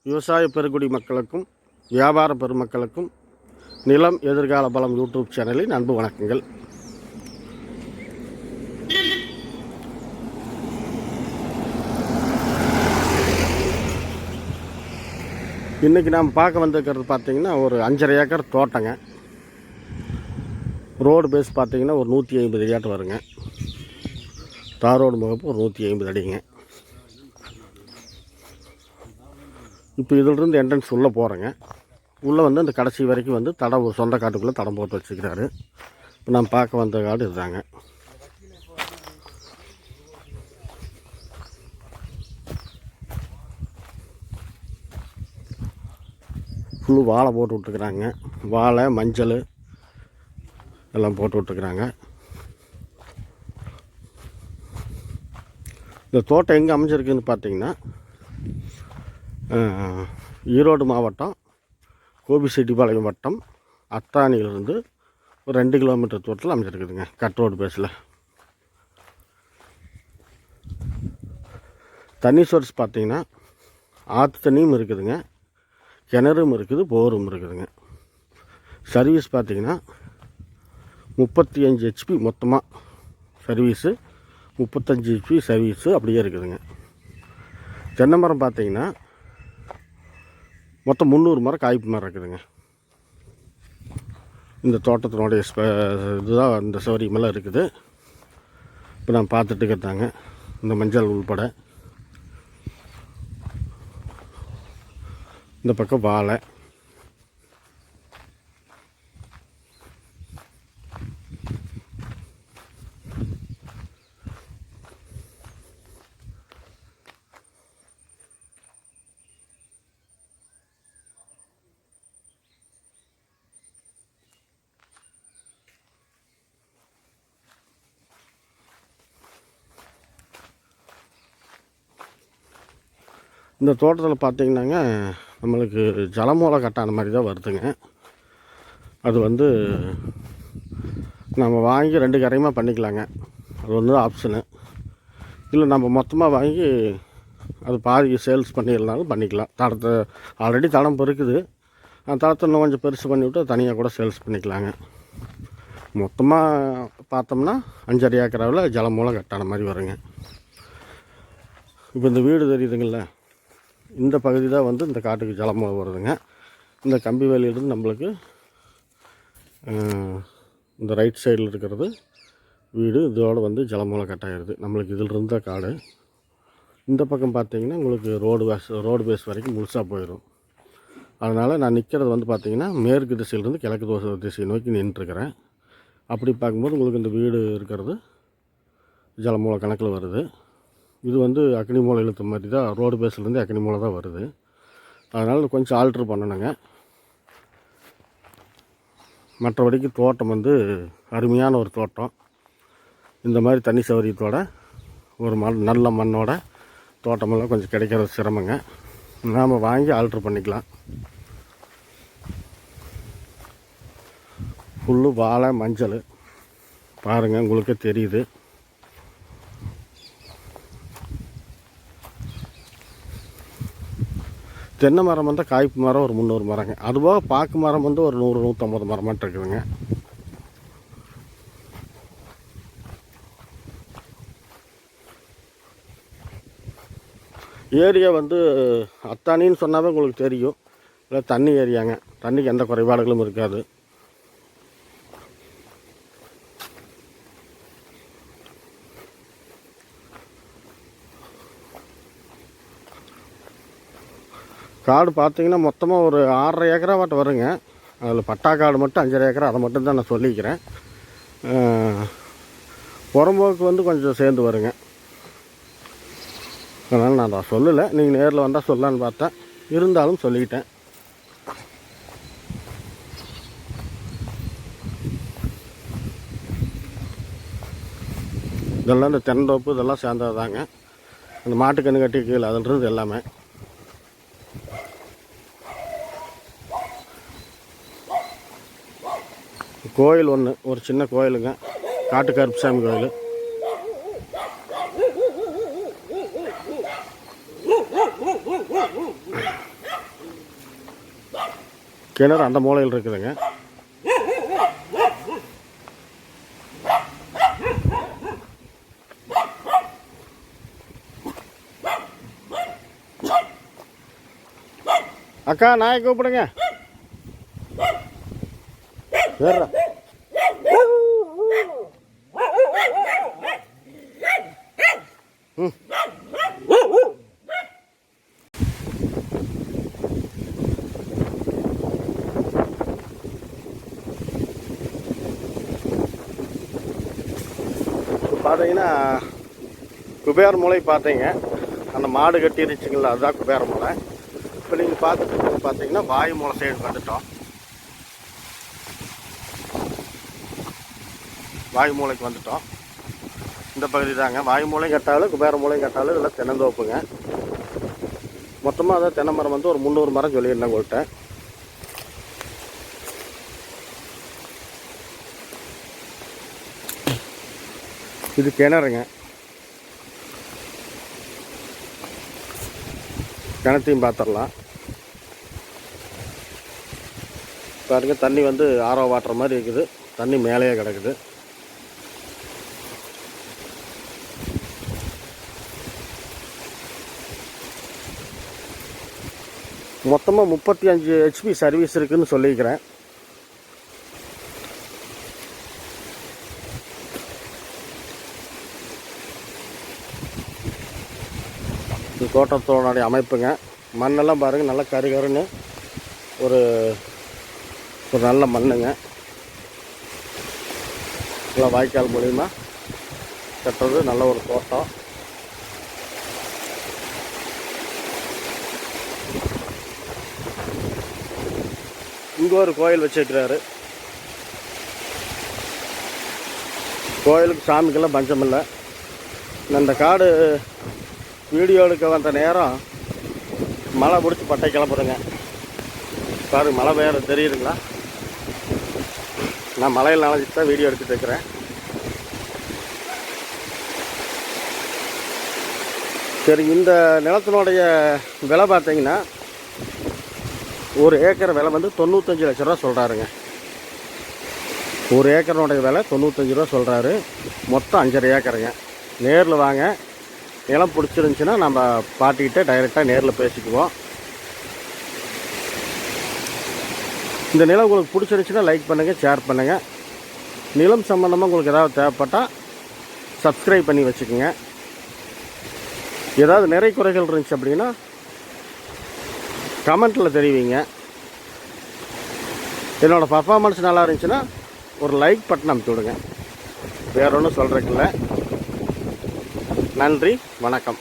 விவசாய பெருங்குடி மக்களுக்கும் வியாபார பெருமக்களுக்கும் நிலம் எதிர்கால பலம் யூடியூப் சேனலின் அன்பு வணக்கங்கள். இன்றைக்கி நாம் பார்க்க வந்திருக்கிறது பார்த்திங்கன்னா ஒரு 5.5 ஏக்கர் தோட்டங்க. ரோடு பேஸ் பார்த்திங்கன்னா ஒரு 150 அடியாட்டு வருங்க. தார் ரோடு முகப்பு ஒரு 150 அடிங்க. இப்போ இதிலிருந்து என்ட்ரன்ஸ் உள்ளே போகிறேங்க. உள்ளே வந்து அந்த கடைசி வரைக்கும் வந்து தடம் சொந்த காட்டுக்குள்ளே தடம் போட்டு வச்சுக்கிறாரு. இப்போ நான் பார்க்க வந்த காடு இதுதாங்க. ஃபுல்லு வாழை போட்டு விட்டுருக்குறாங்க. வாழை, மஞ்சள் எல்லாம் போட்டு விட்டுருக்குறாங்க. இந்த தோட்டம் எங்கே அமைஞ்சிருக்குன்னு பார்த்தீங்கன்னா ஈரோடு மாவட்டம் கோபிச்செட்டிப்பாளையம் வட்டம் அத்தானியிலிருந்து ஒரு 2 கிலோமீட்டர் தூரத்தில் அமைஞ்சிருக்குதுங்க. கட் ரோடு பேஸில். தண்ணி சோர்ஸ் பார்த்திங்கன்னா ஆற்று தண்ணியும் இருக்குதுங்க, கிணறும் இருக்குது, போரும் இருக்குதுங்க. சர்வீஸ் பார்த்திங்கன்னா 35 HP மொத்தமாக சர்வீஸு, 35 HP சர்வீஸு அப்படியே இருக்குதுங்க. தென்னை மரம் பார்த்திங்கன்னா மொத்தம் 300 மரம் காய்ப்பு மரம் இருக்குதுங்க. இந்த தோட்டத்தினுடைய இதுதான் இந்த சௌகரியமெல்லாம் இருக்குது. இப்போ நான் பார்த்துட்டு இருக்கிறதாங்க இந்த மஞ்சள் உள்பட. இந்த பக்கம் வாழை, இந்த தோட்டத்தில் பார்த்திங்கன்னாங்க நம்மளுக்கு ஜலமூலை கட்டான மாதிரி தான் வருதுங்க. அது வந்து நம்ம வாங்கி 2 கரையுமா பண்ணிக்கலாங்க. அது வந்து ஆப்ஷனு. இல்லை நம்ம மொத்தமாக வாங்கி அது பாதி சேல்ஸ் பண்ணிடலாலும் பண்ணிக்கலாம். தடத்தை ஆல்ரெடி தடம் இருக்குது, அந்த தடத்தை இன்னும் கொஞ்சம் பெருசு பண்ணிவிட்டு தனியாக கூட சேல்ஸ் பண்ணிக்கலாங்க. மொத்தமாக பார்த்தோம்னா 5.5 ஏக்கராவில் ஜலமூலை கட்டான மாதிரி வருங்க. இப்போ இந்த வீடு தெரியுதுங்கள, இந்த பகுதி தான் வந்து இந்த காட்டுக்கு ஜலமூலை வருதுங்க. இந்த கம்பி வேலியிலிருந்து நம்மளுக்கு இந்த ரைட் சைடில் இருக்கிறது வீடு, இதோடு வந்து ஜலமூலை கட்டாயிருது. நம்மளுக்கு இதில் இருந்தால் காடு. இந்த பக்கம் பார்த்திங்கன்னா உங்களுக்கு ரோடு பேஸ் வரைக்கும் முழுசாக போயிடும். அதனால் நான் நிற்கிறது வந்து பார்த்திங்கன்னா மேற்கு திசையிலேருந்து கிழக்கு திசை நோக்கி நின்றுருக்கிறேன். அப்படி பார்க்கும்போது உங்களுக்கு இந்த வீடு இருக்கிறது ஜலமூலை கணக்கில் வருது. இது வந்து அக்னி மூலை இழுத்த மாதிரி தான், ரோடு பேஸ்லேருந்து அக்னி மூலை தான் வருது. அதனால் கொஞ்சம் ஆல்ட்ரு பண்ணணுங்க. மற்றபடிக்கு தோட்டம் வந்து அருமையான ஒரு தோட்டம். இந்த மாதிரி தண்ணி சௌகரியத்தோட ஒரு நல்ல மண்ணோட தோட்டமெல்லாம் கொஞ்சம் கிடைக்கிறது சிரமங்க. நாம் வாங்கி ஆல்ட்ரு பண்ணிக்கலாம். ஃபுல்லு வாழை, மஞ்சள் பாருங்கள், உங்களுக்கே தெரியுது. தென்னை மரம் வந்து காய்ப்பு மரம் ஒரு 300 மரங்க. அதுபோக பாக்கு மரம் வந்து ஒரு 100-150 மரமாட்டு இருக்குதுங்க. ஏரியா வந்து அத்தானின்னு சொன்னாவே உங்களுக்கு தெரியும். இல்லை தண்ணி ஏரியாங்க. தண்ணிக்கு எந்த குறைபாடுகளும் இருக்காது. காடு பார்த்திங்கன்னா மொத்தமாக ஒரு 6.5 ஏக்கரா வாட்டு வருங்க. அதில் பட்டா காடு மட்டும் 5.5 ஏக்கரா, அதை மட்டும் தான் நான் சொல்லிக்கிறேன். புறம்போக்கு வந்து கொஞ்சம் சேர்ந்து வருங்க. அதனால் நான் அதை சொல்லலை, நீங்கள் நேரில் வந்தால் சொல்லலான்னு பார்த்தேன், இருந்தாலும் சொல்லிக்கிட்டேன். இதெல்லாம் இந்த தென்னந்தோப்பு இதெல்லாம் சேர்ந்தது தாங்க. அந்த மாட்டுக்கன்று கட்டி கீழே அதுன்றது எல்லாமே. கோயில் ஒன்று, ஒரு சின்ன கோயிலுங்க, காட்டு கருப்புசாமி கோயில். கிணறு அந்த மூலையில் இருக்குதுங்க. அக்கா நாயை கூப்பிடுங்க. வேற பார்த்தீங்கன்னா குபேர மூலை பார்த்தீங்க. அந்த மாடு கட்டிருச்சுங்களா, அதுதான் குபேர மூலை. இப்போ நீங்கள் பார்த்துட்டு பார்த்தீங்கன்னா வாயு மூலை சைடு வந்துட்டோம். வாயு மூலைக்கு வந்துட்டோம். இந்த பகுதி தாங்க வாயு மூலையும் கட்டாலும் குபேர மூலையும் கட்டாலும் இதெல்லாம் தென்னந்தோப்புங்க. மொத்தமாக அதான் தென்னை மரம் வந்து ஒரு 300 மரம் சொல்லியிருந்தேன் உங்கள்கிட்ட. இது கிணறுங்க. கிணத்தையும் பார்த்துடலாம். பாருங்க, தண்ணி வந்து ஆரோ வாட்டர் மாதிரி இருக்குது. தண்ணி மேலேயே கிடக்குது. மொத்தமாக 35 HP சர்வீஸ் இருக்குதுன்னு சொல்லிக்கிறேன். இது தோட்டத்தோடைய அமைப்புங்க. மண்ணெல்லாம் பாருங்கள், நல்லா கருகருன்னு ஒரு நல்ல மண்ணுங்க. நல்லா வாய்க்கால் மூலிமா கட்டுறது நல்ல ஒரு தோட்டம். இங்கே ஒரு கோயில் வச்சுருக்கிறாரு. கோயிலுக்கு சாமிக்கெல்லாம் பஞ்சம் இல்லை. இந்த காடு வீடியோ எடுக்க வந்த நேரம் மழை பிடிச்சி பட்டை கிளப்புறேங்க. பாருங்க, மழை வேறு தெரியுதுங்களா? நான் மழையில் நனைஞ்சிட்டு தான் வீடியோ எடுத்துகிட்டு இருக்கிறேன். சரி, இந்த நிலத்தினுடைய விலை பார்த்தீங்கன்னா ஒரு ஏக்கர் விலை வந்து 95 லட்ச ரூபா சொல்கிறாருங்க. ஒரு ஏக்கருடைய விலை 95 ரூபா சொல்கிறாரு. மொத்தம் 5.5 ஏக்கருங்க. நேரில் வாங்க. நிலம் பிடிச்சிருந்துச்சின்னா நம்ம பாட்டிக்கிட்ட டைரெக்டாக நேரில் பேசிக்குவோம். இந்த நிலம் உங்களுக்கு பிடிச்சிருந்துச்சின்னா லைக் பண்ணுங்கள், ஷேர் பண்ணுங்கள். நிலம் சம்மந்தமாக உங்களுக்கு ஏதாவது தேவைப்பட்டால் சப்ஸ்கிரைப் பண்ணி வச்சுக்கோங்க. ஏதாவது நிறை குறைகள் இருந்துச்சு அப்படின்னா கமெண்ட்டில் தெரிவிங்க. என்னோடய பர்ஃபார்மன்ஸ் நல்லா இருந்துச்சுன்னா ஒரு லைக் பட்டன் அமுத்தி விடுங்க. வேற ஒன்றும் சொல்கிறதுக்கு இல்லை. நன்றி, வணக்கம்.